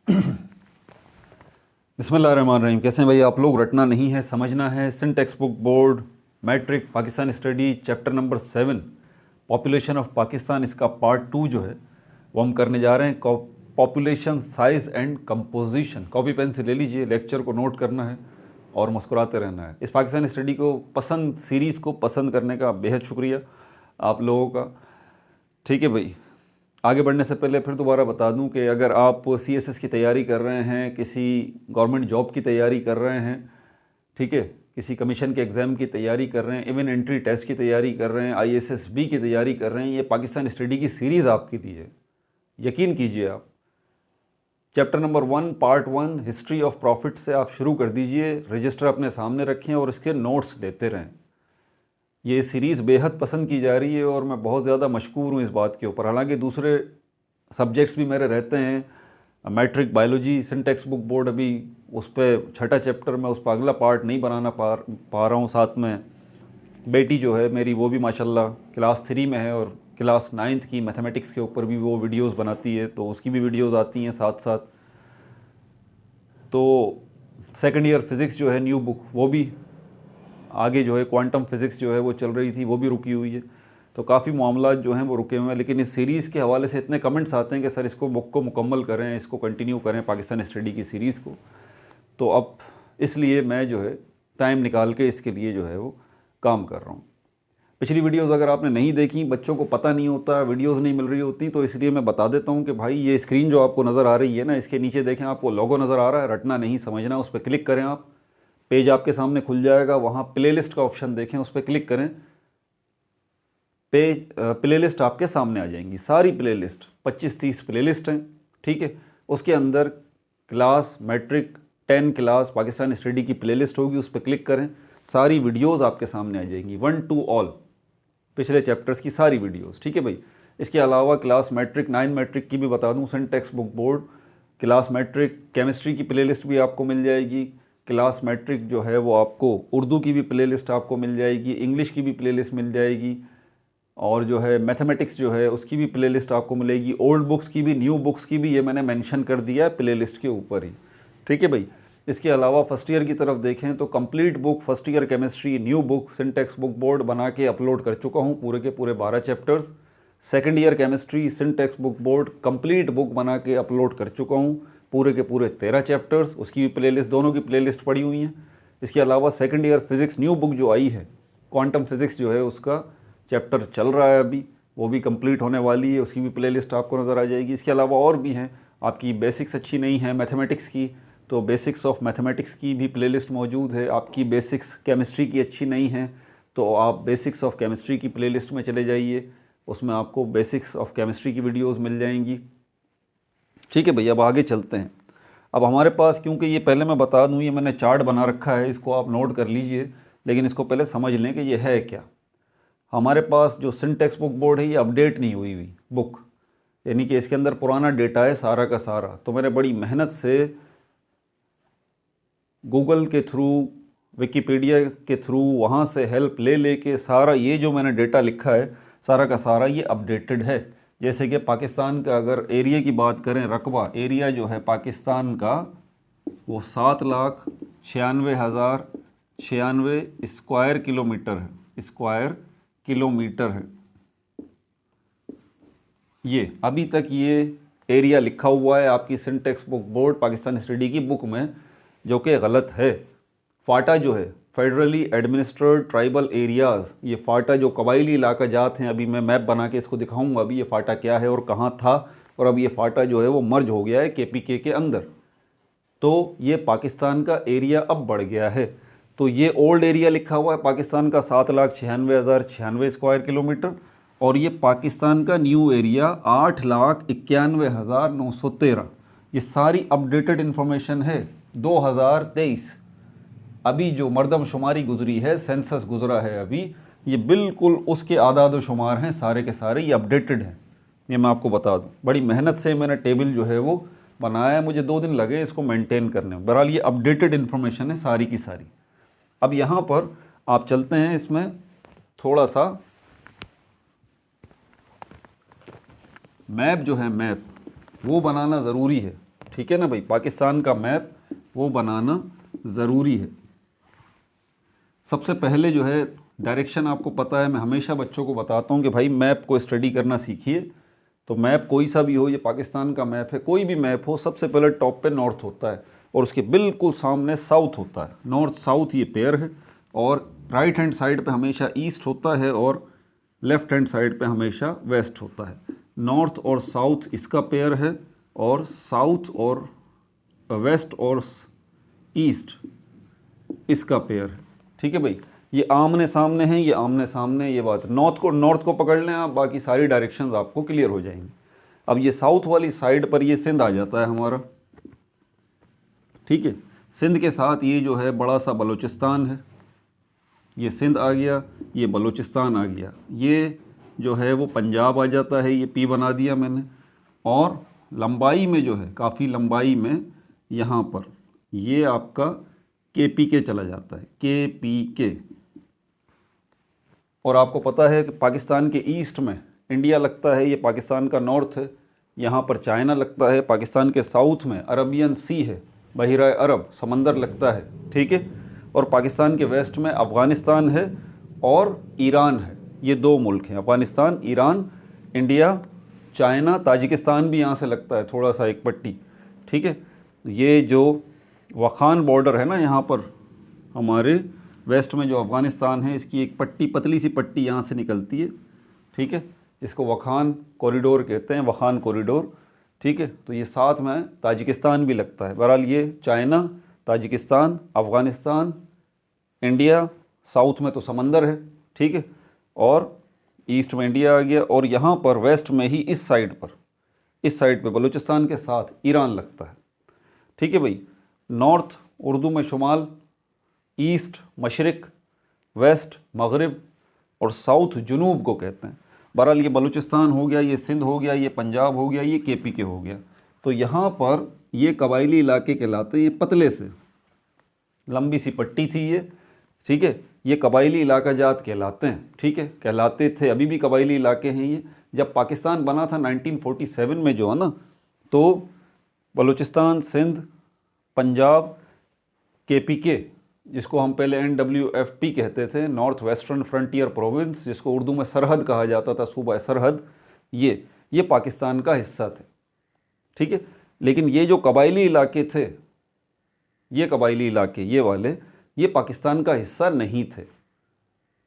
बिस्मिल्लाहिर्रहमानिर्रहीम। कैसे हैं भाई आप लोग? रटना नहीं है, समझना है। Sindh textbook board matric Pakistan study chapter number 7 population of Pakistan, इसका पार्ट 2 जो है वो हम करने जा रहे हैं। Population size and composition. Copy pen से ले लीजिए, लेक्चर को नोट करना है और मुस्कुराते रहना है। इस पाकिस्तान स्टडी को पसंद, सीरीज़ को पसंद करने का बेहद शुक्रिया आप लोगों का। ठीक है भाई, आगे बढ़ने से पहले फिर दोबारा बता दूं कि अगर आप सीएसएस की तैयारी कर रहे हैं, किसी गवर्नमेंट जॉब की तैयारी कर रहे हैं, ठीक है, किसी कमीशन के एग्ज़ाम की तैयारी कर रहे हैं, इवन एंट्री टेस्ट की तैयारी कर रहे हैं, आईएसएसबी की तैयारी कर रहे हैं, ये पाकिस्तान स्टडी की सीरीज़ आपके लिए है। यकीन कीजिए आप chapter number 1 part 1 history of profit से आप शुरू कर दीजिए। रजिस्टर अपने सामने रखें और इसके नोट्स लेते रहें। ये सीरीज़ बेहद पसंद की जा रही है और मैं बहुत ज़्यादा मशकूर हूँ इस बात के ऊपर। हालांकि दूसरे सब्जेक्ट्स भी मेरे रहते हैं, matric biology Sindh textbook board, अभी उस पर छठा चैप्टर में उस पर अगला पार्ट नहीं बनाना पा रहा हूँ। साथ में बेटी जो है मेरी, वो भी माशाल्लाह क्लास 3 में है और क्लास 9th की मैथमेटिक्स के ऊपर भी वो वीडियोस बनाती है, तो उसकी भी वीडियोस आती हैं साथ साथ। तो सेकंड ईयर फिज़िक्स जो है न्यू बुक, वो भी आगे जो है क्वांटम फिज़िक्स जो है वो चल रही थी, वो भी रुकी हुई है। तो काफ़ी मामला जो हैं वो रुके हुए हैं। लेकिन इस सीरीज़ के हवाले से इतने कमेंट्स आते हैं कि सर इसको बुक को मुकम्मल करें, इसको कंटिन्यू करें पाकिस्तान स्टडी की सीरीज़ को। तो अब इसलिए मैं जो है टाइम निकाल के इसके लिए जो है वो काम कर रहा हूँ। पिछली वीडियोज़ अगर आपने नहीं देखी, बच्चों को पता नहीं होता, वीडियोज़ नहीं मिल रही होती, तो इसलिए मैं बता देता हूँ कि भाई ये स्क्रीन जो आपको नज़र आ रही है ना, इसके नीचे देखें आपको लोगो नज़र आ रहा है। रटना नहीं, समझना। उस पर क्लिक करें आप, पेज आपके सामने खुल जाएगा। वहाँ प्लेलिस्ट का ऑप्शन देखें, उस पर क्लिक करें। पेज प्लेलिस्ट आपके सामने आ जाएंगी, सारी प्लेलिस्ट 25-30 प्लेलिस्ट हैं, ठीक है। उसके अंदर class matric 10 class Pakistan study की प्लेलिस्ट होगी, उस पर क्लिक करें। सारी वीडियोस आपके सामने आ जाएंगी, 1 to ऑल, पिछले चैप्टर्स की सारी वीडियोस, ठीक है भाई। इसके अलावा क्लास मैट्रिक 9 मैट्रिक की भी बता दूं, Sindh textbook board class matric chemistry की प्लेलिस्ट भी आपको मिल जाएगी। क्लास मैट्रिक जो है वो आपको उर्दू की भी प्लेलिस्ट आपको मिल जाएगी, इंग्लिश की भी प्लेलिस्ट मिल जाएगी, और जो है मैथमेटिक्स जो है उसकी भी प्लेलिस्ट आपको मिलेगी। ओल्ड बुक्स की भी, न्यू बुक्स की भी, ये मैंने मेंशन कर दिया है प्लेलिस्ट के ऊपर ही, ठीक है भाई। इसके अलावा फर्स्ट ईयर की तरफ देखें तो complete book first year chemistry new book Sindh textbook board बना के अपलोड कर चुका हूँ, पूरे के पूरे 12 chapters. Second year chemistry Sindh textbook board complete book बना के अपलोड कर चुका हूँ, पूरे के पूरे 13 चैप्टर्स। उसकी भी प्लेलिस्ट, दोनों की प्लेलिस्ट पड़ी हुई हैं। इसके अलावा second year physics new book जो आई है, क्वांटम फिज़िक्स जो है उसका चैप्टर चल रहा है अभी, वो भी कंप्लीट होने वाली है, उसकी भी प्लेलिस्ट आपको नज़र आ जाएगी। इसके अलावा और भी हैं, आपकी बेसिक्स अच्छी नहीं है मैथमेटिक्स की, तो बेसिक्स ऑफ मैथमेटिक्स की भी प्लेलिस्ट मौजूद है। आपकी बेसिक्स केमिस्ट्री की अच्छी नहीं है तो आप बेसिक्स ऑफ केमिस्ट्री की प्लेलिस्ट में चले जाइए, उसमें आपको बेसिक्स ऑफ केमिस्ट्री की वीडियोज़ मिल जाएंगी, ठीक है भैया। अब आगे चलते हैं। अब हमारे पास, क्योंकि ये पहले मैं बता दूँ, ये मैंने चार्ट बना रखा है, इसको आप नोट कर लीजिए, लेकिन इसको पहले समझ लें कि ये है क्या। हमारे पास जो सिंध टेक्स्ट बुक बोर्ड है ये अपडेट नहीं हुई हुई बुक, यानी कि इसके अंदर पुराना डेटा है सारा का सारा। तो मैंने बड़ी मेहनत से गूगल के थ्रू, विकिपीडिया के थ्रू, वहाँ से हेल्प ले लेके सारा ये जो मैंने डेटा लिखा है सारा का सारा ये अपडेटेड है। जैसे कि पाकिस्तान का अगर एरिया की बात करें, रकबा एरिया जो है पाकिस्तान का वो 7,96,096 स्क्वायर किलोमीटर है, स्क्वायर किलोमीटर है। ये अभी तक ये एरिया लिखा हुआ है आपकी Sindh textbook board Pakistan study की बुक में, जो कि गलत है। फाटा जो है फेडरली एडमिनिस्ट्रेड ट्राइबल एरियाज़, ये फाटा जो कबायली इलाका जात हैं, अभी मैं मैप बना के इसको दिखाऊंगा अभी ये फाटा क्या है और कहाँ था, और अब ये फाटा जो है वो मर्ज हो गया है केपीके के अंदर। तो ये पाकिस्तान का एरिया अब बढ़ गया है। तो ये ओल्ड एरिया लिखा हुआ है पाकिस्तान का 7,96,096 स्क्वायर किलोमीटर, और ये पाकिस्तान का न्यू एरिया 8,91,913। ये सारी अपडेटेड इन्फॉर्मेशन है 2023। अभी जो मरदमशुमारी गुजरी है, सेंसस गुजरा है अभी, ये बिल्कुल उसके आदाद शुमार हैं सारे के सारे, ये अपडेटेड हैं। ये मैं आपको बता दूं, बड़ी मेहनत से मैंने टेबल जो है वो बनाया है, मुझे 2 दिन लगे इसको मेंटेन करने में। बहरहाल ये अपडेटेड इन्फॉर्मेशन है सारी की सारी। अब यहाँ पर आप चलते हैं, इसमें थोड़ा सा मैप जो है, मैप वो बनाना ज़रूरी है, ठीक है ना भाई, पाकिस्तान का मैप वो बनाना ज़रूरी है। सबसे पहले जो है डायरेक्शन आपको पता है, मैं हमेशा बच्चों को बताता हूँ कि भाई मैप को स्टडी करना सीखिए। तो मैप कोई सा भी हो, ये पाकिस्तान का मैप है, कोई भी मैप हो, सबसे पहले टॉप पे नॉर्थ होता है और उसके बिल्कुल सामने साउथ होता है। नॉर्थ साउथ ये पेयर है, और राइट हैंड साइड पे हमेशा ईस्ट होता है और लेफ्ट हैंड साइड पे हमेशा वेस्ट होता है। नॉर्थ और साउथ इसका पेयर है, और साउथ और वेस्ट और ईस्ट इसका पेयर है। ठीक है भाई, ये आमने सामने हैं, ये आमने सामने, ये बात। नॉर्थ को पकड़ लें आप, बाकी सारी डायरेक्शंस आपको क्लियर हो जाएंगी। अब ये साउथ वाली साइड पर ये सिंध आ जाता है हमारा, ठीक है। सिंध के साथ ये जो है बड़ा सा बलूचिस्तान है, ये सिंध आ गया, ये बलूचिस्तान आ गया, ये जो है वो पंजाब आ जाता है, ये पी बना दिया मैंने। और लंबाई में जो है, काफ़ी लंबाई में यहाँ पर ये आपका KPK चला जाता है, KPK। और आपको पता है कि पाकिस्तान के ईस्ट में इंडिया लगता है, ये पाकिस्तान का नॉर्थ है। यहाँ पर चाइना लगता है। पाकिस्तान के साउथ में अरबियन सी है, बहिरा अरब समंदर लगता है, ठीक है। और पाकिस्तान के वेस्ट में अफ़गानिस्तान है और ईरान है। ये दो मुल्क हैं, Afghanistan, Iran, India, China, Tajikistan भी यहाँ से लगता है थोड़ा सा, एक पट्टी, ठीक है। ये जो वखान बॉर्डर है ना, यहाँ पर हमारे वेस्ट में जो अफ़गानिस्तान है, इसकी एक पट्टी, पतली सी पट्टी यहाँ से निकलती है, ठीक है, जिसको वखान कॉरिडोर कहते हैं, वखान कॉरिडोर, ठीक है। तो ये साथ में ताजिकिस्तान भी लगता है। बहरहाल ये China, Tajikistan, Afghanistan, India, south में तो समंदर है, ठीक है, और ईस्ट में इंडिया आ गया। और यहाँ पर वेस्ट में ही इस साइड पर, इस साइड पे बलूचिस्तान के साथ ईरान लगता है, ठीक है भाई। नॉर्थ उर्दू में शुमाल, ईस्ट मशरिक, वेस्ट मगरिब, और साउथ जुनूब को कहते हैं। बहरहाल ये बलूचिस्तान हो गया, ये सिंध हो गया, ये पंजाब हो गया, ये KPK हो गया। तो यहाँ पर ये कबायली इलाके कहलाते हैं, ये पतले से लंबी सी पट्टी थी ये, ठीक है। ये कबायली इलाका जात कहलाते हैं, ठीक है, कहलाते थे, अभी भी कबायली इलाके हैं ये। जब पाकिस्तान बना था 1947 में जो है ना, तो बलूचिस्तान, सिंध, पंजाब, KPK, जिसको हम पहले NWFP कहते थे, नॉर्थ वेस्टर्न फ्रंटियर प्रोविंस, जिसको उर्दू में सरहद कहा जाता था, सूबा सरहद, ये पाकिस्तान का हिस्सा थे, ठीक है। लेकिन ये जो कबायली इलाके थे, ये कबायली इलाके, ये वाले, ये पाकिस्तान का हिस्सा नहीं थे,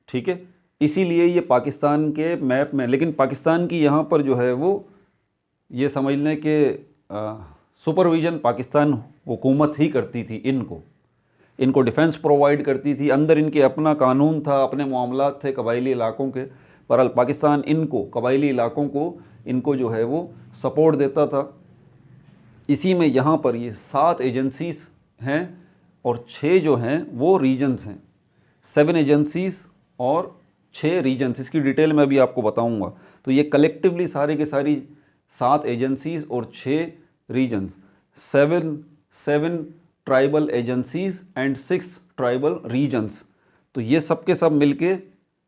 ठीक है। इसीलिए ये पाकिस्तान के मैप में, लेकिन पाकिस्तान की यहाँ पर जो है वो, ये समझ लें कि सुपरविज़न पाकिस्तान हुकूमत ही करती थी, इनको डिफेंस प्रोवाइड करती थी। अंदर इनके अपना कानून था, अपने मामलात थे कबायली इलाकों के। बहरहाल पाकिस्तान इनको, कबायली इलाकों को, इनको जो है वो सपोर्ट देता था। इसी में यहाँ पर ये 7 एजेंसीज़ हैं और 6 जो हैं वो रीजन्स हैं। 7 एजेंसीज़ और 6 रीजन्स, इसकी डिटेल में भी आपको बताऊँगा। तो ये कलेक्टिवली सारे के सारी 7 एजेंसीज़ और 6 regions, 7 tribal agencies and 6 tribal regions. तो ये सब के सब मिलके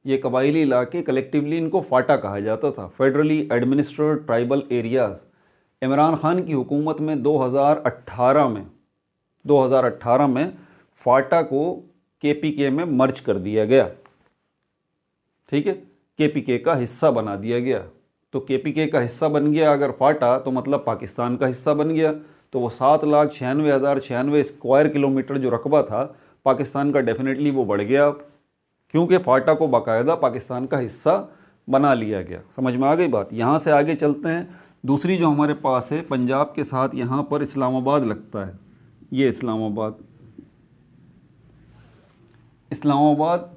ये कबायली इलाके, कलेक्टिवली इनको फाटा कहा जाता था, federally administrated tribal areas. Imran Khan की हुकूमत में 2018 में फाटा को KPK में मर्ज कर दिया गया, ठीक है, KPK का हिस्सा बना दिया गया। तो KPK का हिस्सा बन गया अगर फाटा, तो मतलब पाकिस्तान का हिस्सा बन गया। तो वो 7,96,096 स्क्वायर किलोमीटर जो रकबा था पाकिस्तान का, डेफिनेटली वो बढ़ गया, क्योंकि फाटा को बाकायदा पाकिस्तान का हिस्सा बना लिया गया। समझ में आ गई बात। यहाँ से आगे चलते हैं। दूसरी जो हमारे पास है, पंजाब के साथ यहाँ पर इस्लामाबाद लगता है, ये इस्लामाबाद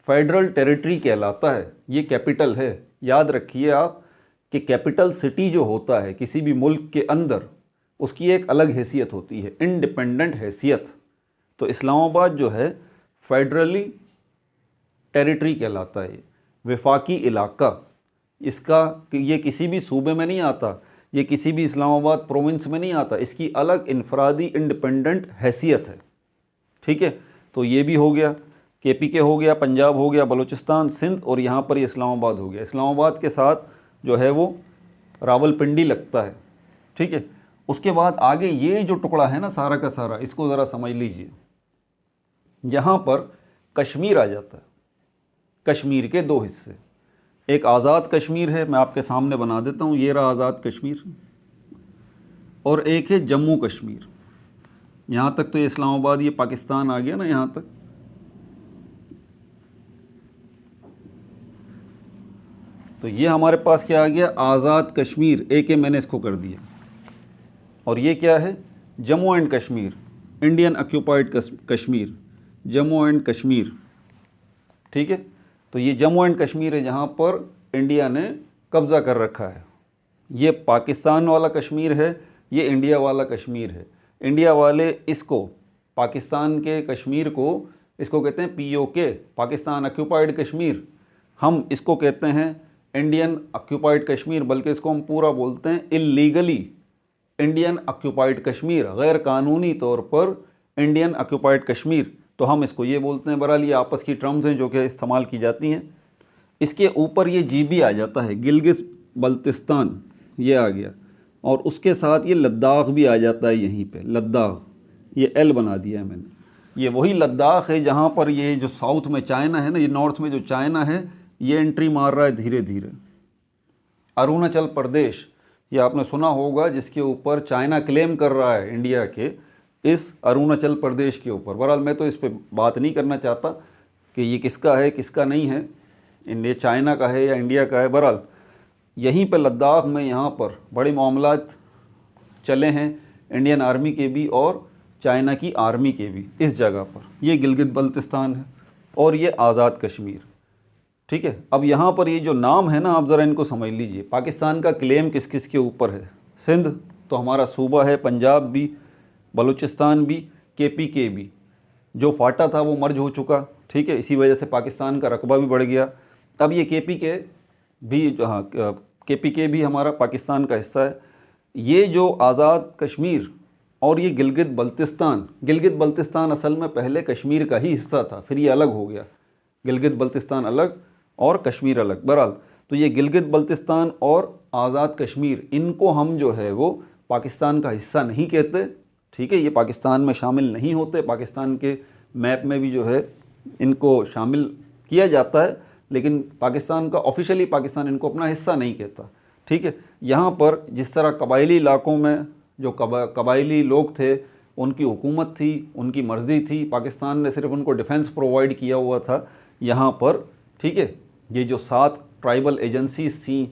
फेडरल टेरिटरी कहलाता है, ये कैपिटल है। याद रखिए आप कि कैपिटल सिटी जो होता है किसी भी मुल्क के अंदर, उसकी एक अलग हैसियत होती है, इंडिपेंडेंट हैसियत। तो इस्लामाबाद जो है फेडरली टेरिटरी कहलाता है, वफाकी इलाका। इसका ये किसी भी सूबे में नहीं आता, ये किसी भी इस्लामाबाद प्रोविंस में नहीं आता, इसकी अलग इनफरादी इंडिपेंडेंट हैसियत है, ठीक है। तो ये भी हो गया, KPK हो गया, पंजाब हो गया, बलूचिस्तान, सिंध, और यहाँ पर ये इस्लामाबाद हो गया। इस्लामाबाद के साथ जो है वो रावलपिंडी लगता है, ठीक है। उसके बाद आगे ये जो टुकड़ा है ना सारा का सारा, इसको ज़रा समझ लीजिए। यहाँ पर कश्मीर आ जाता है। कश्मीर के दो हिस्से, एक आज़ाद कश्मीर है, मैं आपके सामने बना देता हूँ, ये रहा आज़ाद कश्मीर, और एक है जम्मू कश्मीर। यहाँ तक तो ये इस्लामाबाद, ये पाकिस्तान आ गया ना यहाँ तक। तो ये हमारे पास क्या आ गया, आज़ाद कश्मीर, एक मैंने इसको कर दिया। और ये क्या है, Jammu and Kashmir, Indian occupied Kashmir, Jammu and Kashmir. ठीक है, तो ये जम्मू एंड कश्मीर है जहाँ पर इंडिया ने कब्ज़ा कर रखा है। ये पाकिस्तान वाला कश्मीर है, ये इंडिया वाला कश्मीर है। इंडिया वाले इसको, पाकिस्तान के कश्मीर को, इसको कहते हैं POK, पाकिस्तान ऑक्यूपाइड कश्मीर। हम इसको कहते हैं इंडियन ऑक्यूपाइड कश्मीर, बल्कि इसको हम पूरा बोलते हैं इलीगली इंडियन ऑक्यूपाइड कश्मीर, गैर कानूनी तौर पर इंडियन ऑक्यूपाइड कश्मीर। तो हम इसको ये बोलते हैं। बहरहाल ये आपस की टर्म्स हैं जो कि इस्तेमाल की जाती हैं। इसके ऊपर ये GB आ जाता है, गिलगित बल्तिस्तान ये आ गया, और उसके साथ ये लद्दाख भी आ जाता है यहीं पे, लद्दाख, ये L बना दिया है मैंने। ये वही लद्दाख है जहाँ पर ये जो साउथ में चाइना है ना, ये नॉर्थ में जो चाइना है, ये एंट्री मार रहा है धीरे धीरे। अरुणाचल प्रदेश, ये आपने सुना होगा, जिसके ऊपर चाइना क्लेम कर रहा है इंडिया के, इस अरुणाचल प्रदेश के ऊपर। बहरहाल मैं तो इस पर बात नहीं करना चाहता कि ये किसका है किसका नहीं है, ये चाइना का है या इंडिया का है। बहरहाल यहीं पर लद्दाख में यहाँ पर बड़े मामलात चले हैं इंडियन आर्मी के भी और चाइना की आर्मी के भी इस जगह पर। ये गिलगित बल्तिस्तान है और ये आज़ाद कश्मीर। ठीक है, अब यहाँ पर ये जो नाम है ना, आप ज़रा इनको समझ लीजिए। पाकिस्तान का क्लेम किस किस के ऊपर है? सिंध तो हमारा सूबा है, पंजाब भी, बलूचिस्तान भी, KPK भी। जो फाटा था वो मर्ज हो चुका। ठीक है, इसी वजह से पाकिस्तान का रकबा भी बढ़ गया। अब ये KPK भी, हाँ, KPK भी हमारा पाकिस्तान का हिस्सा है। ये जो आज़ाद कश्मीर और ये गिलगित बल्तिस्तान, गिलगित बल्तिस्तान असल में पहले कश्मीर का ही हिस्सा था, फिर ये अलग हो गया। गिलगित बल्तिस्तान अलग और कश्मीर अलग। बहरहाल तो ये गिलगित बल्तिस्तान और आज़ाद कश्मीर, इनको हम जो है वो पाकिस्तान का हिस्सा नहीं कहते। ठीक है, ये पाकिस्तान में शामिल नहीं होते। पाकिस्तान के मैप में भी जो है इनको शामिल किया जाता है, लेकिन पाकिस्तान का ऑफिशियली पाकिस्तान इनको अपना हिस्सा नहीं कहता। ठीक है, यहाँ पर जिस तरह कबायली इलाकों में जो कबायली लोग थे, उनकी हुकूमत थी, उनकी मर्ज़ी थी, पाकिस्तान ने सिर्फ उनको डिफेंस प्रोवाइड किया हुआ था यहाँ पर। ठीक है, ये जो 7 ट्राइबल एजेंसीज थी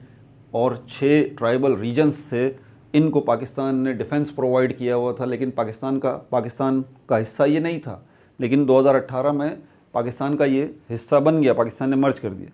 और 6 ट्राइबल रीजन्स से, इनको पाकिस्तान ने डिफेंस प्रोवाइड किया हुआ था, लेकिन पाकिस्तान का हिस्सा ये नहीं था। लेकिन 2018 में पाकिस्तान का ये हिस्सा बन गया, पाकिस्तान ने मर्ज कर दिया।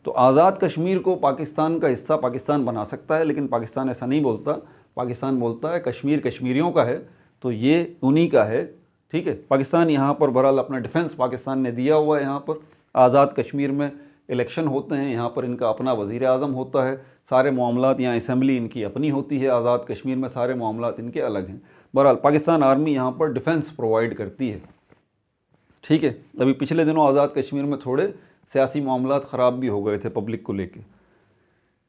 तो आज़ाद कश्मीर को पाकिस्तान का हिस्सा पाकिस्तान बना सकता है, लेकिन पाकिस्तान ऐसा नहीं बोलता। पाकिस्तान बोलता है कश्मीर कश्मीरियों का है, तो ये उन्हीं का है। ठीक है, पाकिस्तान यहाँ पर बहरहाल अपना डिफेंस पाकिस्तान ने दिया हुआ है। यहाँ पर आज़ाद कश्मीर में इलेक्शन होते हैं, यहाँ पर इनका अपना वज़ीर आज़म होता है, सारे मामलात यहाँ असेंबली इनकी अपनी होती है। आज़ाद कश्मीर में सारे मामलात इनके अलग हैं। बहरहाल पाकिस्तान आर्मी यहाँ पर डिफेंस प्रोवाइड करती है। ठीक है, अभी पिछले दिनों आज़ाद कश्मीर में थोड़े सियासी मामलात ख़राब भी हो गए थे पब्लिक को लेके।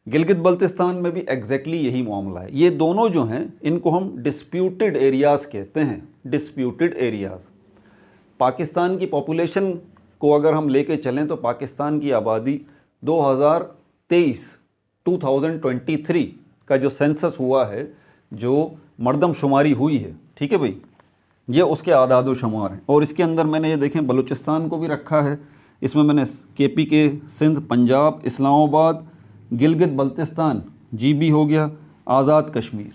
गिलगित बल्तिस्तान में भी एग्जैक्टली यही मामला है। ये दोनों जो हैं, इनको हम डिस्प्यूटेड एरियाज़ कहते हैं, डिस्प्यूटेड एरियाज़। पाकिस्तान की पॉपुलेशन को अगर हम लेके चलें तो पाकिस्तान की आबादी 2023 का जो सेंसस हुआ है, जो मरदमशुमारी हुई है, ठीक है भाई, ये उसके आदाद व शुमार हैं। और इसके अंदर मैंने ये देखें बलूचिस्तान को भी रखा है, इसमें मैंने KPK, सिंध, पंजाब, इस्लामाबाद, गिलगित बल्तिस्तान, GB हो गया, आज़ाद कश्मीर।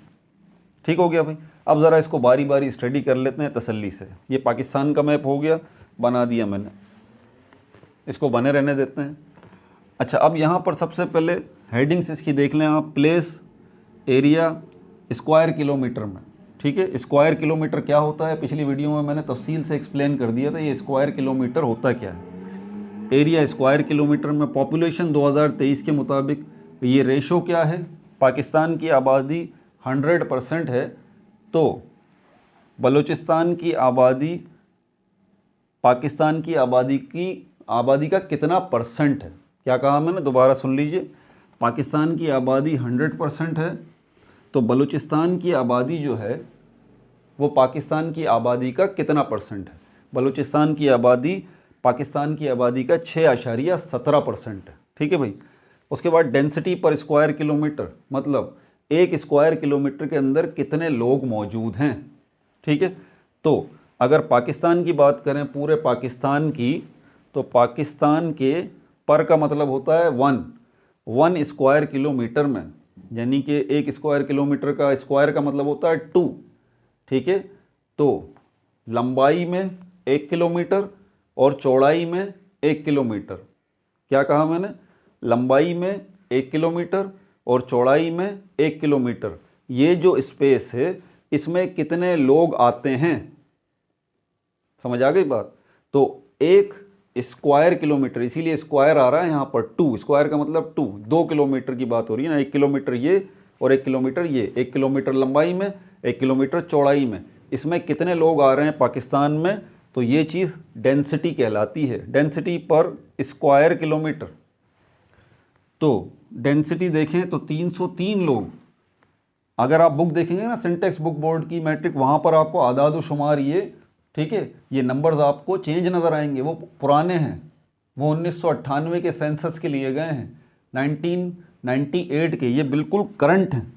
ठीक हो गया भाई। अब ज़रा इसको बारी बारी स्टडी कर लेते हैं तसल्ली से। ये पाकिस्तान का मैप हो गया, बना दिया मैंने, इसको बने रहने देते हैं। अच्छा, अब यहाँ पर सबसे पहले हेडिंग्स इसकी देख लें आप। प्लेस, एरिया, स्क्वायर किलोमीटर में। ठीक है, स्क्वायर किलोमीटर क्या होता है, पिछली वीडियो में मैंने तफसील से एक्सप्लेन कर दिया था। ये स्क्वायर किलोमीटर होता क्या है। एरिया स्क्वायर किलोमीटर में, पॉपुलेशन 2023 के मुताबिक ये रेशो क्या है। पाकिस्तान की आबादी 100% है, तो बलूचिस्तान की आबादी पाकिस्तान की आबादी का कितना परसेंट है। क्या कहा मैंने, दोबारा सुन लीजिए। पाकिस्तान की आबादी 100% है, तो बलूचिस्तान की आबादी जो है वो पाकिस्तान की आबादी का कितना परसेंट है? बलूचिस्तान की आबादी पाकिस्तान की आबादी का 6.17% है। ठीक है भाई। उसके बाद डेंसिटी पर स्क्वायर किलोमीटर, मतलब एक स्क्वायर किलोमीटर के अंदर कितने लोग मौजूद हैं। ठीक है। तो अगर पाकिस्तान की बात करें, पूरे पाकिस्तान की, तो पाकिस्तान के पर का मतलब होता है वन स्क्वायर किलोमीटर में, यानी कि एक स्क्वायर किलोमीटर का स्क्वायर का मतलब होता है 2। ठीक है। तो लंबाई में 1 किलोमीटर और चौड़ाई में 1 किलोमीटर। क्या कहा मैंने? लंबाई में 1 किलोमीटर और चौड़ाई में 1 किलोमीटर। ये जो स्पेस है इसमें कितने लोग आते हैं? समझ आ गई बात? तो एक स्क्वायर किलोमीटर, इसीलिए स्क्वायर आ रहा है यहाँ पर 2। स्क्वायर का मतलब 2 किलोमीटर की बात हो रही है ना। 1 किलोमीटर ये और 1 किलोमीटर ये। 1 किलोमीटर लंबाई में, 1 किलोमीटर चौड़ाई में। इसमें कितने लोग आ रहे हैं पाकिस्तान में? तो ये चीज़ डेंसिटी कहलाती है, डेंसिटी पर स्क्वायर किलोमीटर। तो डेंसिटी देखें तो 303 लोग। अगर आप बुक देखेंगे ना सिंटेक्स बुक बोर्ड की मैट्रिक, वहाँ पर आपको आदाद व शुमार ये, ठीक है, ये नंबर्स आपको चेंज नज़र आएंगे। वो पुराने हैं, वो 1998 के सेंसस के लिए गए हैं, 1998 के। ये बिल्कुल करंट हैं,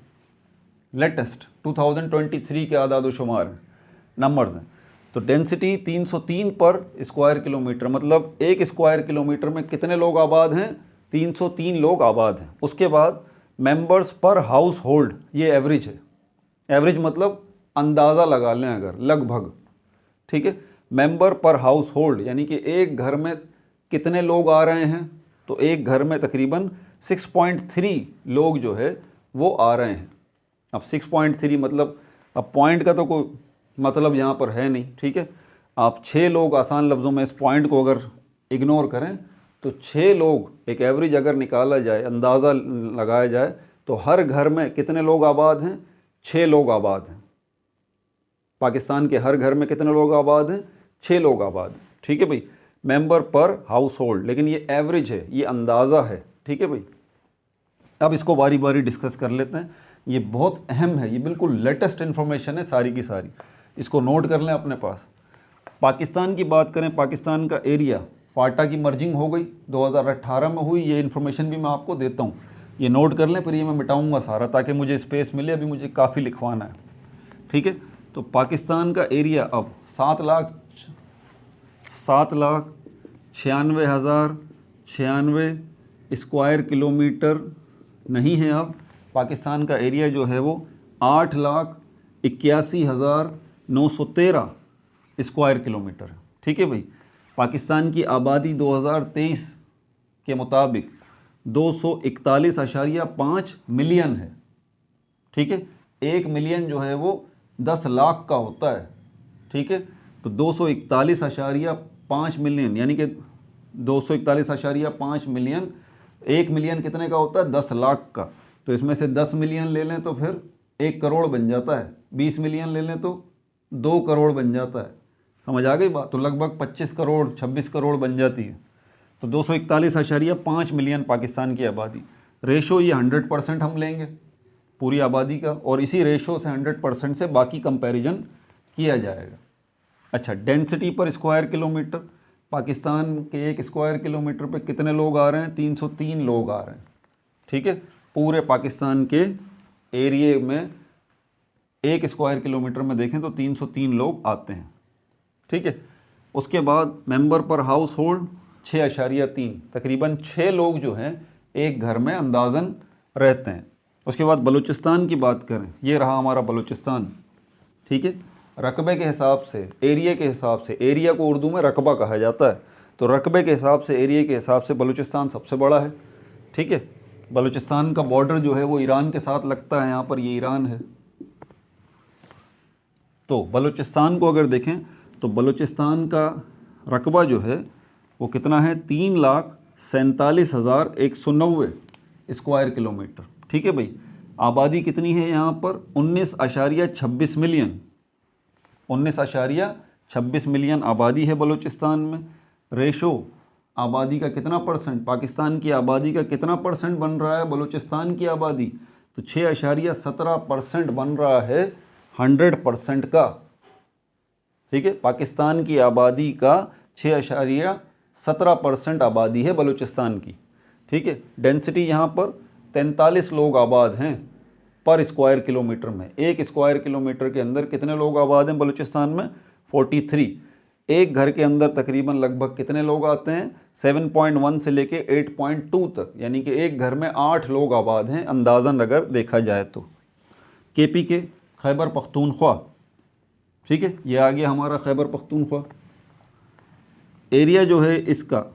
लेटेस्ट 2023 के आदाद व शुमार नंबर्स हैं। तो डेंसिटी 303 पर स्क्वायर किलोमीटर, मतलब एक स्क्वायर किलोमीटर में कितने लोग आबाद हैं? 303 लोग आबाद हैं। उसके बाद मेंबर्स पर हाउस होल्ड, ये एवरेज है। एवरेज मतलब अंदाज़ा लगा लें अगर, लगभग। ठीक है। मेंबर पर हाउस होल्ड, यानी कि एक घर में कितने लोग आ रहे हैं? तो एक घर में तकरीबन 6.3 लोग जो है वो आ रहे हैं। अब 6.3 मतलब, अब पॉइंट का तो कोई मतलब यहाँ पर है नहीं। ठीक है। आप 6 लोग, आसान लफ्ज़ों में इस पॉइंट को अगर इग्नोर करें तो 6 लोग, एक एवरेज अगर निकाला जाए, अंदाज़ा लगाया जाए, तो हर घर में कितने लोग आबाद हैं? 6 लोग आबाद हैं। पाकिस्तान के हर घर में कितने लोग आबाद हैं? 6 लोग आबाद हैं। ठीक है भाई। मेंबर पर हाउस होल्ड, लेकिन ये एवरेज है, ये अंदाज़ा है। ठीक है भाई। अब इसको बारी बारी डिस्कस कर लेते हैं। ये बहुत अहम है, ये बिल्कुल लेटेस्ट इन्फॉर्मेशन है सारी की सारी। इसको नोट कर लें अपने पास। पाकिस्तान की बात करें, पाकिस्तान का एरिया, फाटा की मर्जिंग हो गई 2018 में हुई। ये इन्फॉर्मेशन भी मैं आपको देता हूँ, ये नोट कर लें, फिर ये मैं मिटाऊँगा सारा ताकि मुझे स्पेस मिले। अभी मुझे काफ़ी लिखवाना है। ठीक है। तो पाकिस्तान का एरिया अब 7,96,096 स्क्वायर किलोमीटर नहीं है। अब पाकिस्तान का एरिया जो है वो 8,81,913 स्क्वायर किलोमीटर है। ठीक है भाई। पाकिस्तान की आबादी 2023 के मुताबिक 241.5 मिलियन है। ठीक है। 1 मिलियन जो है वो 10 लाख का होता है। ठीक है। तो 241.5 मिलियन, यानी कि 241.5 मिलियन, 1 मिलियन कितने का होता है? 10 लाख का। तो इसमें से 10 मिलियन ले लें तो फिर 1 करोड़ बन जाता है। 20 मिलियन ले लें तो 2 करोड़ बन जाता है। समझ आ गई बात? तो लगभग 25 करोड़ 26 करोड़ बन जाती है। तो 241.5 मिलियन पाकिस्तान की आबादी। रेशो ये 100% हम लेंगे पूरी आबादी का, और इसी रेशो से 100% से बाकी कंपैरिजन किया जाएगा। अच्छा, डेंसिटी पर स्क्वायर किलोमीटर, पाकिस्तान के एक स्क्वायर किलोमीटर पे कितने लोग आ रहे हैं? 303 लोग आ रहे हैं। ठीक है। पूरे पाकिस्तान के एरिए में एक स्क्वायर किलोमीटर में देखें तो 303 लोग आते हैं। ठीक है। उसके बाद मेंबर पर हाउस होल्ड 6.3, तकरीबन 6 लोग जो हैं एक घर में अंदाज़न रहते हैं। उसके बाद बलूचिस्तान की बात करें, ये रहा हमारा बलूचिस्तान। ठीक है। रकबे के हिसाब से, एरिया के हिसाब से, एरिया को उर्दू में रकबा कहा जाता है, तो रकबे के हिसाब से, एरिया के हिसाब से बलूचिस्तान सबसे बड़ा है। ठीक है। बलूचिस्तान का बॉर्डर जो है वो ईरान के साथ लगता है, यहाँ पर ये ईरान है। तो बलूचिस्तान को अगर देखें तो बलूचिस्तान का रकबा जो है वो कितना है? 3,47,190 स्क्वायर किलोमीटर। ठीक है भाई। आबादी कितनी है यहाँ पर? 19.26 मिलियन। 19.26 मिलियन आबादी है बलूचिस्तान में। रेशो आबादी का कितना परसेंट, पाकिस्तान की आबादी का कितना परसेंट बन रहा है बलूचिस्तान की आबादी? तो 6.17% बन रहा है 100% का। ठीक है, पाकिस्तान की आबादी का 6.17% आबादी है बलूचिस्तान की। ठीक है, डेंसिटी यहाँ पर 43 लोग आबाद हैं पर स्क्वायर किलोमीटर में। एक स्क्वायर किलोमीटर के अंदर कितने लोग आबाद हैं बलूचिस्तान में? 43। एक घर के अंदर तकरीबन लगभग कितने लोग आते हैं? 7.1 से लेके 8.2 तक, यानी कि एक घर में 8 लोग आबाद हैं अंदाज़न अगर देखा जाए तो। केपी के खैबर पख्तूनख्वा, ठीक है, ये आ गया हमारा खैबर पख्तूनख्वा। एरिया जो है इसका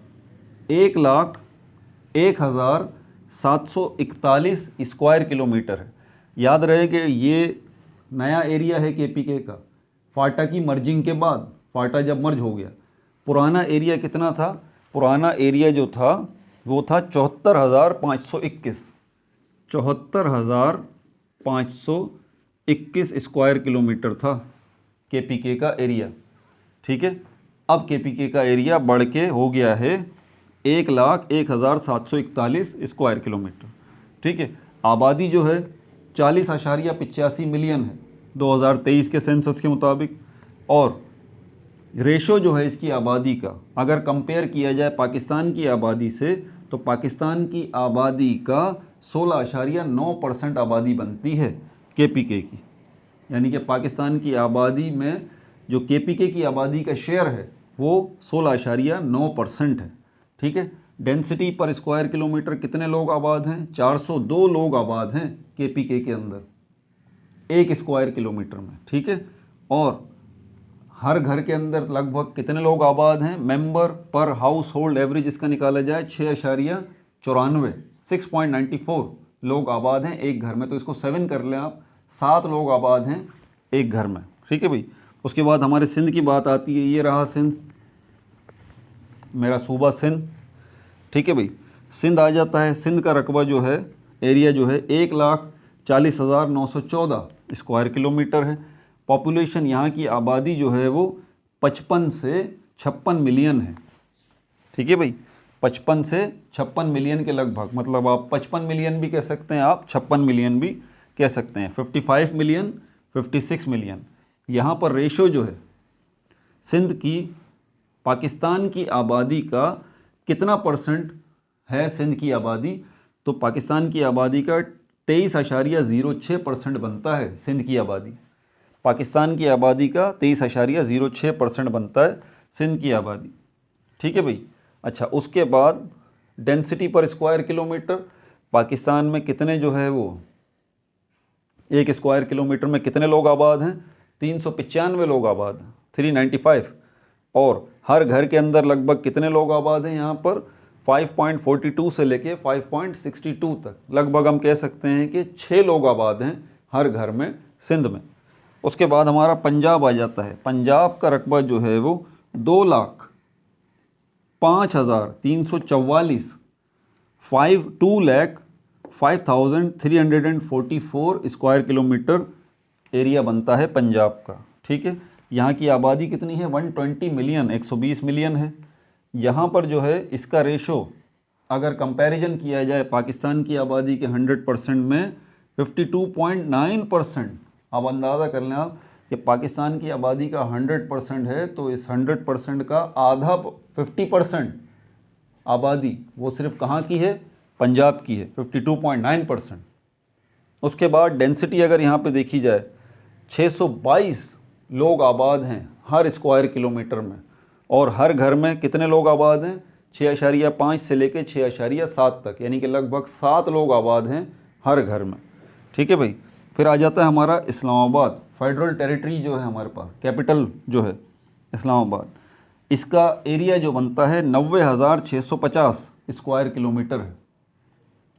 1,01,741 स्क्वायर किलोमीटर है। याद रहे कि ये नया एरिया है केपीके का, फाटा की मर्जिंग के बाद, फाटा जब मर्ज हो गया। पुराना एरिया कितना था? पुराना एरिया जो था वो था 74,521, 74,521 स्क्वायर किलोमीटर था केपीके का एरिया। ठीक है, अब केपीके का एरिया बढ़ के हो गया है 1,01,741 स्क्वायर किलोमीटर। ठीक है, आबादी जो है 40.85 मिलियन है 2023 के सेंसस के मुताबिक। और रेशो जो है इसकी आबादी का अगर कंपेयर किया जाए पाकिस्तान की आबादी से, तो पाकिस्तान की आबादी का 16.9% आबादी बनती है केपीके की। यानी कि पाकिस्तान की आबादी में जो केपीके की आबादी का शेयर है वो 16.9% है। ठीक है, डेंसिटी पर स्क्वायर किलोमीटर कितने लोग आबाद हैं? 402 लोग आबाद हैं केपीके के अंदर एक स्क्वायर किलोमीटर में। ठीक है, और हर घर के अंदर लगभग कितने लोग आबाद हैं? मेंबर पर हाउस होल्ड एवरेज इसका निकाला जाए 6.94, 6.94 लोग आबाद हैं एक घर में। तो इसको 7 कर लें आप, 7 लोग आबाद हैं एक घर में। ठीक है भाई, उसके बाद हमारे सिंध की बात आती है। ये रहा सिंध, मेरा सूबा सिंध। ठीक है भाई, सिंध आ जाता है। सिंध का रकबा जो है, एरिया जो है 1,40,914 स्क्वायर किलोमीटर है। पॉपुलेशन यहाँ की आबादी जो है वो 55 से 56 मिलियन है। ठीक है भाई, 55 से 56 मिलियन के लगभग, मतलब आप 55 मिलियन भी कह सकते हैं, आप 56 मिलियन भी कह सकते हैं। 55 मिलियन, 56 मिलियन। यहाँ पर रेशो जो है सिंध की पाकिस्तान की आबादी का कितना परसेंट है? सिंध की आबादी, तो पाकिस्तान की आबादी का 23.06% बनता है सिंध की आबादी। पाकिस्तान की आबादी का 23.06% बनता है सिंध की आबादी। ठीक है भाई। अच्छा, उसके बाद डेंसिटी पर स्क्वायर किलोमीटर पाकिस्तान में कितने जो है वो एक स्क्वायर किलोमीटर में कितने लोग आबाद हैं? 395 लोग आबाद हैं, 395। और हर घर के अंदर लगभग कितने लोग आबाद हैं यहाँ पर? 5.42 से लेके 5.62 तक, लगभग हम कह सकते हैं कि 6 लोग आबाद हैं हर घर में सिंध में। उसके बाद हमारा पंजाब आ जाता है। पंजाब का रकबा जो है वो 2,05,344, 2,05,344 स्क्वायर किलोमीटर एरिया बनता है पंजाब का। ठीक है, यहाँ की आबादी कितनी है? 120 मिलियन, 120 मिलियन है। यहाँ पर जो है इसका रेशो अगर कंपैरिजन किया जाए पाकिस्तान की आबादी के 100% में 52.9%। अब अंदाज़ा कर लें आप कि पाकिस्तान की आबादी का 100% है, तो इस 100% का आधा 50% आबादी वो सिर्फ कहाँ की है? पंजाब की है, 52.9%। उसके बाद डेंसिटी अगर यहाँ पे देखी जाए 622 लोग आबाद हैं हर स्क्वायर किलोमीटर में। और हर घर में कितने लोग आबाद हैं? 6.5 से लेकर 6.7 तक, यानी कि लगभग 7 लोग आबाद हैं हर घर में। ठीक है भाई। फिर आ जाता है हमारा इस्लामाबाद, फेडरल टेरिटरी जो है हमारे पास, कैपिटल जो है इस्लामाबाद। इसका एरिया जो बनता है 90,650 स्क्वायर किलोमीटर है।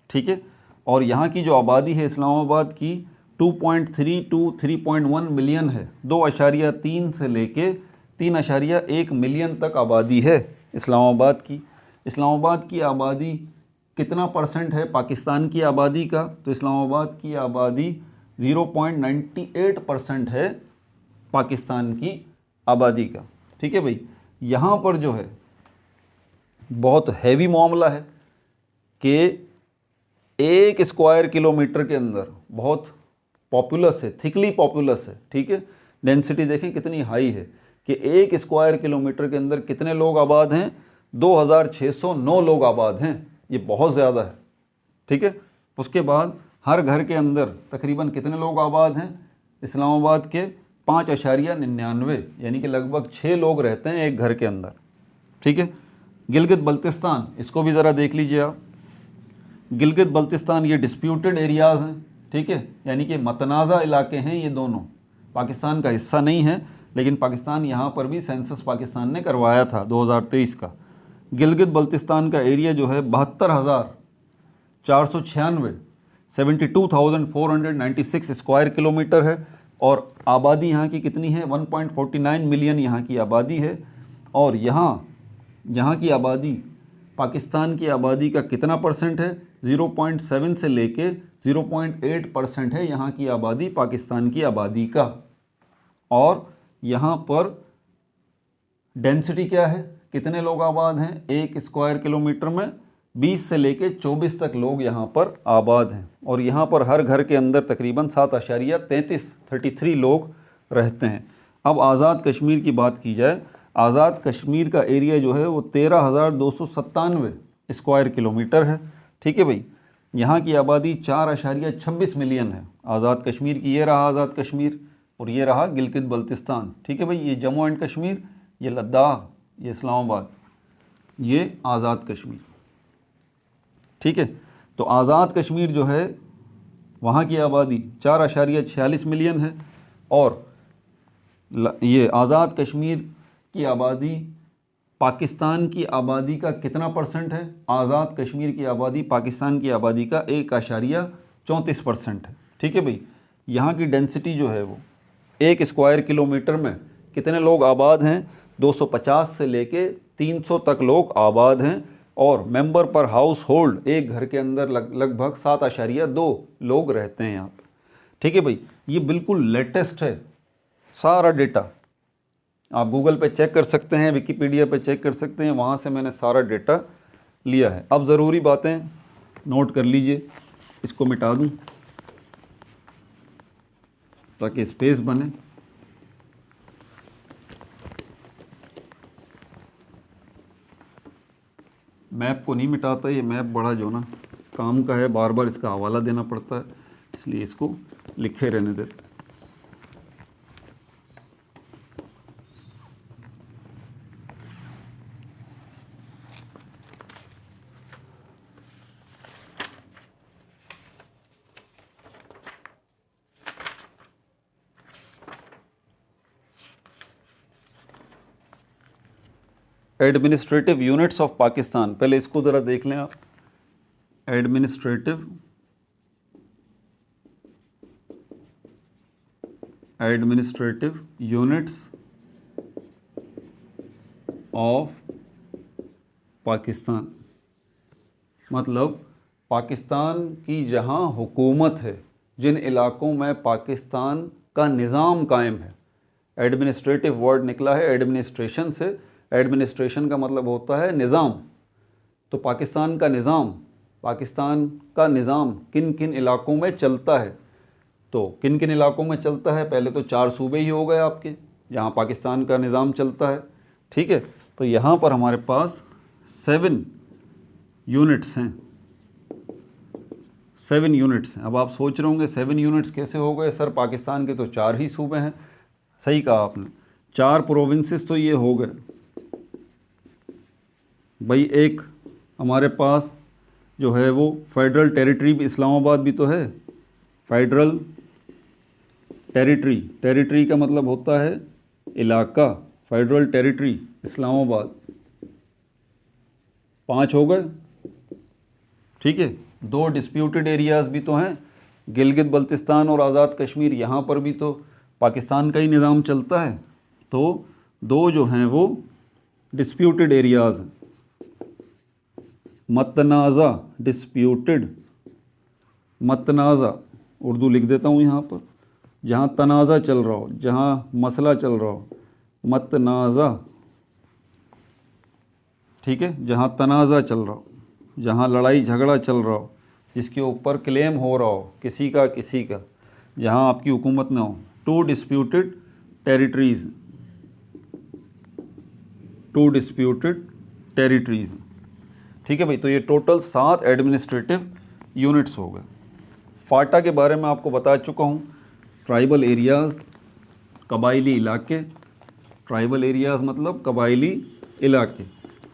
ठीक है, और यहाँ की जो आबादी है इस्लामाबाद की 2.3 to 3.1 मिलियन है। 2.3 से लेके 3.1 मिलियन तक आबादी है इस्लामाबाद की। इस्लामाबाद की आबादी कितना परसेंट है पाकिस्तान की आबादी का? तो इस्लामाबाद की आबादी 0.98% है पाकिस्तान की आबादी का। ठीक है भाई। यहाँ पर जो है बहुत हैवी मामला है कि 1 स्क्वायर किलोमीटर के अंदर बहुत पॉपुलस है, थिकली पॉपुलस है, ठीक है। डेंसिटी देखें कितनी हाई है कि 1 स्क्वायर किलोमीटर के अंदर कितने लोग आबाद हैं, 2609 लोग आबाद हैं। ये बहुत ज़्यादा है, ठीक है। उसके बाद हर घर के अंदर तकरीबन कितने लोग आबाद हैं, इस्लामाबाद के 5.99, यानी कि लगभग 6 लोग रहते हैं एक घर के अंदर, ठीक है। गिलगित बल्तिस्तान, इसको भी ज़रा देख लीजिए आप। गिलगित बल्तिस्तान ये डिस्प्यूटेड एरियाज़ हैं, ठीक है, यानी कि मतनाज़ा इलाके हैं ये दोनों। पाकिस्तान का हिस्सा नहीं है, लेकिन पाकिस्तान यहाँ पर भी सेंसस पाकिस्तान ने करवाया था 2023 का। गिलगित बल्तिस्तान का एरिया जो है 72,496 72,496 स्क्वायर किलोमीटर है, और आबादी यहाँ की कितनी है, 1.49 मिलियन यहाँ की आबादी है। और यहाँ की आबादी पाकिस्तान की आबादी का कितना परसेंट है, 0.7 से लेके 0.8% है यहाँ की आबादी पाकिस्तान की आबादी का। और यहाँ पर डेंसिटी क्या है, कितने लोग आबाद हैं 1 स्क्वायर किलोमीटर में, 20 से लेके 24 तक लोग यहाँ पर आबाद हैं। और यहाँ पर हर घर के अंदर तकरीबन 7.33 लोग रहते हैं। अब आज़ाद कश्मीर की बात की जाए, आज़ाद कश्मीर का एरिया जो है वो 13,297 स्क्वायर किलोमीटर है, ठीक है भाई। यहाँ की आबादी 4.26 मिलियन है। आज़ाद कश्मीर की, ये रहा आज़ाद कश्मीर, और ये रहा गिलगित बल्तिस्तान, ठीक है भाई। ये जम्मू एंड कश्मीर, ये लद्दाख, ये इस्लामाबाद, ये आज़ाद कश्मीर, ठीक है। तो आज़ाद कश्मीर जो है वहाँ की आबादी 4.46 मिलियन है। और ये आज़ाद कश्मीर की आबादी पाकिस्तान की आबादी का कितना परसेंट है, आज़ाद कश्मीर की आबादी पाकिस्तान की आबादी का 1.34% है, ठीक है भाई। यहाँ की डेंसिटी जो है वो 1 स्क्वायर किलोमीटर में कितने लोग आबाद हैं, 250 से लेके 300 तक लोग आबाद हैं। और मेंबर पर हाउस होल्ड एक घर के अंदर लगभग 7.2 लोग रहते हैं यहाँ पर, ठीक है भाई। ये बिल्कुल लेटेस्ट है सारा डेटा, आप गूगल पे चेक कर सकते हैं, विकीपीडिया पे चेक कर सकते हैं, वहाँ से मैंने सारा डेटा लिया है। अब ज़रूरी बातें नोट कर लीजिए, इसको मिटा दूँ ताकि स्पेस बने। मैप को नहीं मिटाता, ये मैप बड़ा जो ना काम का है, बार बार इसका हवाला देना पड़ता है, इसलिए इसको लिखे रहने देते हैं। एडमिनिस्ट्रेटिव यूनिट्स ऑफ पाकिस्तान, पहले इसको ज़रा देख लें आप। एडमिनिस्ट्रेटिव यूनिट्स ऑफ पाकिस्तान, मतलब पाकिस्तान की जहाँ हुकूमत है, जिन इलाकों में पाकिस्तान का निज़ाम कायम है। एडमिनिस्ट्रेटिव वर्ड निकला है एडमिनिस्ट्रेशन से, एडमिनिस्ट्रेशन का मतलब होता है निज़ाम। तो पाकिस्तान का निज़ाम किन किन इलाकों में चलता है, तो किन किन इलाकों में चलता है, पहले तो 4 सूबे ही हो गए आपके जहाँ पाकिस्तान का निज़ाम चलता है, ठीक है। तो यहाँ पर हमारे पास 7 यूनिट्स हैं, 7 यूनिट्स हैं। अब आप सोच रहे होंगे 7 यूनिट्स कैसे हो गए सर, पाकिस्तान के तो 4 ही सूबे हैं। सही कहा आपने, 4 प्रोविंसेस तो ये हो गए भाई। एक हमारे पास जो है वो फेडरल टेरिटरी भी, इस्लामाबाद भी तो है। फेडरल टेरिटरी का मतलब होता है इलाका, फेडरल टेरिटरी इस्लामाबाद, 5 हो गए, ठीक है। 2 डिस्प्यूटेड एरियाज़ भी तो हैं, गिलगित बल्तिस्तान और आज़ाद कश्मीर, यहाँ पर भी तो पाकिस्तान का ही निज़ाम चलता है। तो 2 जो हैं वो डिस्प्यूटेड एरियाज़ हैं, मतनाज़ा, डिस्प्यूटेड, मतनाज़ा उर्दू लिख देता हूँ यहाँ पर, जहाँ तनाज़ा चल रहा हो, जहाँ मसला चल रहा हो, मतनाज़ा, ठीक है। जहाँ तनाज़ा चल रहा हो, जहाँ लड़ाई झगड़ा चल रहा हो, जिसके ऊपर क्लेम हो रहा हो किसी का, जहाँ आपकी हुकूमत ना हो। 2 डिस्प्यूटेड टेरिटरीज़, 2 डिस्प्यूटेड टेरिटरीज़। ठीक है भाई, तो ये टोटल 7 एडमिनिस्ट्रेटिव यूनिट्स हो गए। फाटा के बारे में आपको बता चुका हूँ, ट्राइबल एरियाज़, कबायली इलाके। ट्राइबल एरियाज़ मतलब कबायली इलाके,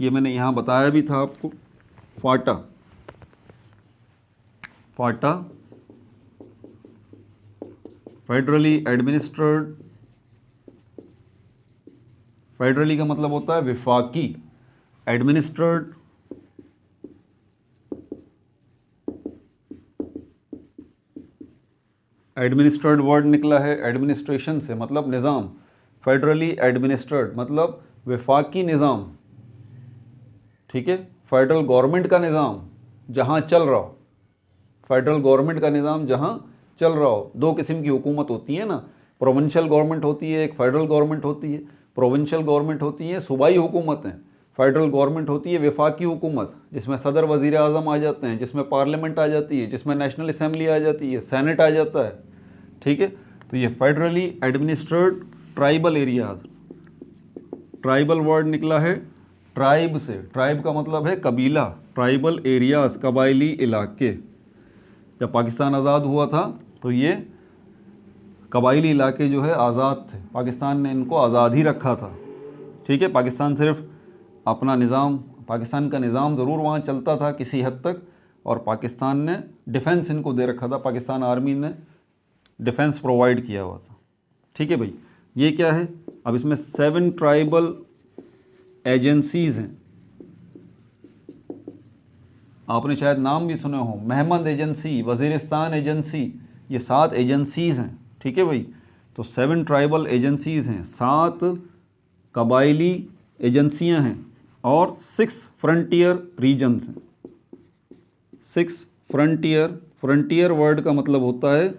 ये मैंने यहाँ बताया भी था आपको। फाटा, फाटा फेडरली एडमिनिस्ट्रेड, फेडरली का मतलब होता है विफाकी, एडमिनिस्ट्रेड एडमिनिस्ट्रेड वर्ड निकला है एडमिनिस्ट्रेशन से, मतलब निज़ाम। फेडरली एडमिनिस्ट्रेड मतलब विफाकी निज़ाम, ठीक है, फेडरल गवर्नमेंट का निज़ाम जहाँ चल रहा हो, फेडरल गवर्नमेंट का निज़ाम जहाँ चल रहा हो। 2 किस्म की हुकूमत होती है ना, प्रोविंशियल गवर्नमेंट होती है, एक फेडरल गवर्नमेंट होती है। प्रोविंशियल गवर्नमेंट होती है सूबाई हुकूमतें, फेडरल गवर्नमेंट होती है विफाकी हुकूमत, जिसमें सदर वज़ीर आज़म आ जाते हैं, जिसमें पार्लियामेंट आ जाती है, जिसमें नेशनल असम्बली आ जाती है, सेनेट आ जाता है। ठीक है, तो ये federally administered tribal areas. Tribal word निकला है ट्राइब से, ट्राइब का मतलब है कबीला, ट्राइबल एरियाज कबायली इलाके। जब पाकिस्तान आज़ाद हुआ था तो ये कबायली इलाके जो है आज़ाद थे, पाकिस्तान ने इनको आज़ाद ही रखा था। ठीक है, पाकिस्तान सिर्फ अपना निज़ाम, पाकिस्तान का निज़ाम ज़रूर वहाँ चलता था किसी हद तक, और पाकिस्तान ने डिफेंस इनको दे रखा था, पाकिस्तान आर्मी ने डिफेंस प्रोवाइड किया हुआ था। ठीक है भाई, ये क्या है, अब इसमें 7 ट्राइबल एजेंसीज़ हैं, आपने शायद नाम भी सुने हो, महमद एजेंसी, वज़ीरिस्तान एजेंसी, ये 7 एजेंसीज़ हैं। ठीक है भाई, तो 7 ट्राइबल एजेंसीज़ हैं, 7 कबायली एजेंसियां हैं, और 6 फ्रंटियर रीजन्स हैं। 6 फ्रंटियर, फ्रंटियर वर्ड का मतलब होता है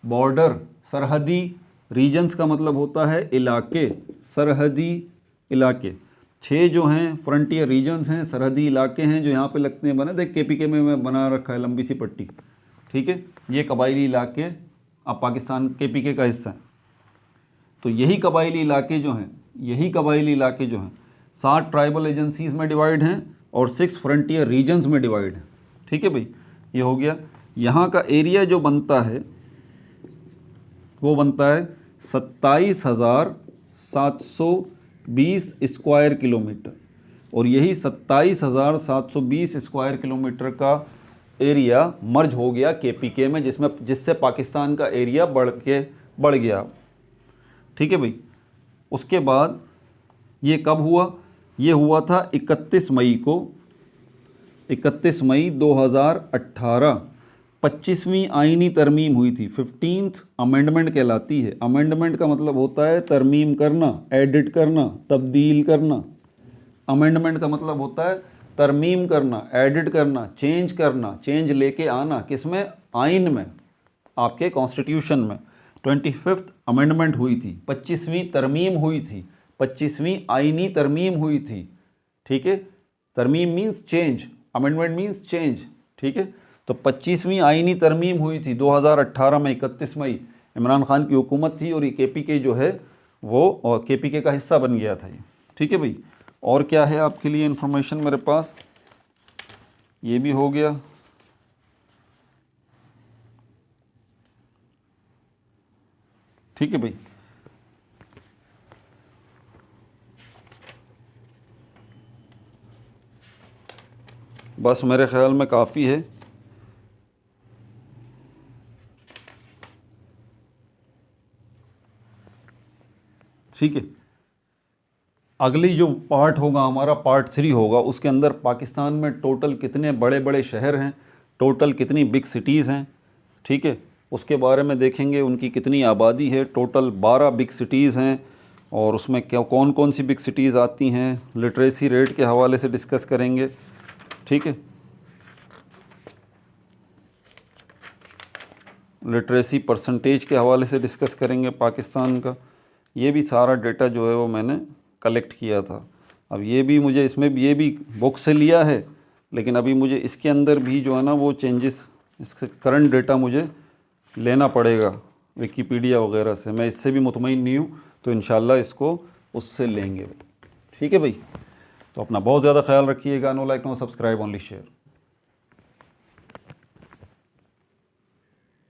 बॉर्डर, सरहदी। रीजन्स का मतलब होता है इलाके, सरहदी इलाके। 6 जो हैं फ्रंटियर रीजन्स हैं, सरहदी इलाके हैं, जो यहाँ पे लगते हैं बने, देख केपीके में मैं बना रखा है लंबी सी पट्टी। ठीक है, ये कबायली इलाके अब पाकिस्तान केपीके का हिस्सा है। तो यही कबायली इलाके जो हैं, यही कबायली इलाके जो हैं 7 ट्राइबल एजेंसीज़ में डिवाइड हैं और 6 फ्रंटियर रीजन्स में डिवाइड हैं। ठीक है भाई, ये हो गया। यहाँ का एरिया जो बनता है वो बनता है 27,720 स्क्वायर किलोमीटर, और यही 27,720 स्क्वायर किलोमीटर का एरिया मर्ज हो गया केपीके में, जिससे पाकिस्तान का एरिया बढ़ गया। ठीक है भाई, उसके बाद ये कब हुआ, ये हुआ था 31 मई को, 31 मई 2018 25वीं आईनी तरमीम हुई थी। 15th अमेंडमेंट कहलाती है। अमेंडमेंट का मतलब होता है तरमीम करना, एडिट करना, तब्दील करना। अमेंडमेंट का मतलब होता है तरमीम करना, एडिट करना, चेंज लेके आना, किसमें, आइन में, आपके कॉन्स्टिट्यूशन में। 25th अमेंडमेंट हुई थी, 25वीं तरमीम हुई थी, 25वीं आइनी तरमीम हुई थी। ठीक है, तरमीम means change, amendment means change. ठीक है, तो 25वीं आइनी तरमीम हुई थी 2018 में, 31 मई। इमरान खान की हुकूमत थी और ये केपीके जो है वो, और केपीके का हिस्सा बन गया था ये। ठीक है भाई, और क्या है आपके लिए इन्फॉर्मेशन मेरे पास, ये भी हो गया। ठीक है भाई, बस मेरे ख्याल में काफ़ी है। ठीक है, अगली जो पार्ट होगा हमारा, पार्ट 3 होगा, उसके अंदर पाकिस्तान में टोटल कितने बड़े बड़े शहर हैं, टोटल कितनी बिग सिटीज़ हैं। ठीक है, उसके बारे में देखेंगे, उनकी कितनी आबादी है। टोटल 12 बिग सिटीज़ हैं, और उसमें क्या कौन कौन सी बिग सिटीज़ आती हैं, लिटरेसी रेट के हवाले से डिस्कस करेंगे। ठीक है, लिटरेसी परसेंटेज के हवाले से डिस्कस करेंगे पाकिस्तान का। ये भी सारा डेटा जो है वो मैंने कलेक्ट किया था। अब ये भी मुझे, इसमें भी ये भी बुक से लिया है, लेकिन अभी मुझे इसके अंदर भी जो है ना वो चेंजेस इसका करंट डेटा मुझे लेना पड़ेगा विकिपीडिया वगैरह से, मैं इससे भी मुतमईन नहीं हूँ, तो इंशाल्लाह इसको उससे लेंगे भाई। ठीक है भाई, तो अपना बहुत ज़्यादा ख्याल रखिएगा। No like no subscribe only share.